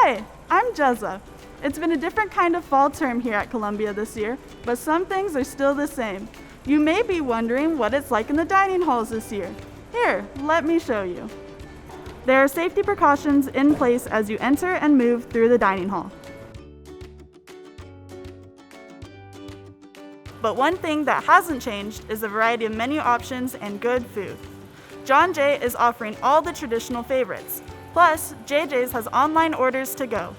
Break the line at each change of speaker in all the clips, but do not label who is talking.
Hi, I'm Jezza. It's been a different kind of fall term here at Columbia this year, but some things are still the same. You may be wondering what it's like in the dining halls this year. Here, let me show you. There are safety precautions in place as you enter and move through the dining hall. But one thing that hasn't changed is the variety of menu options and good food. John Jay is offering all the traditional favorites. Plus, JJ's has online orders to go.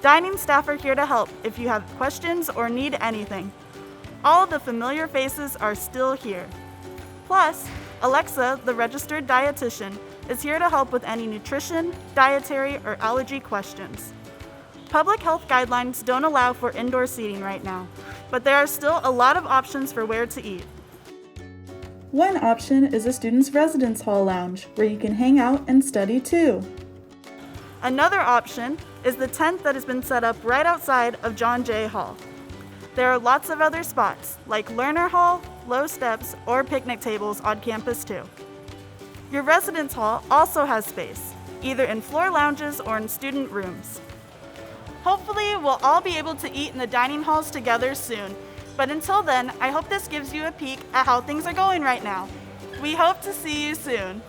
Dining staff are here to help if you have questions or need anything. All the familiar faces are still here. Plus, Alexa, the registered dietitian, is here to help with any nutrition, dietary, or allergy questions. Public health guidelines don't allow for indoor seating right now, but there are still a lot of options for where to eat. One option is a student's residence hall lounge, where you can hang out and study too. Another option is the tent that has been set up right outside of John Jay Hall. There are lots of other spots, like Learner Hall, low steps, or picnic tables on campus too. Your residence hall also has space, either in floor lounges or in student rooms. Hopefully, we'll all be able to eat in the dining halls together soon, but until then, I hope this gives you a peek at how things are going right now. We hope to see you soon.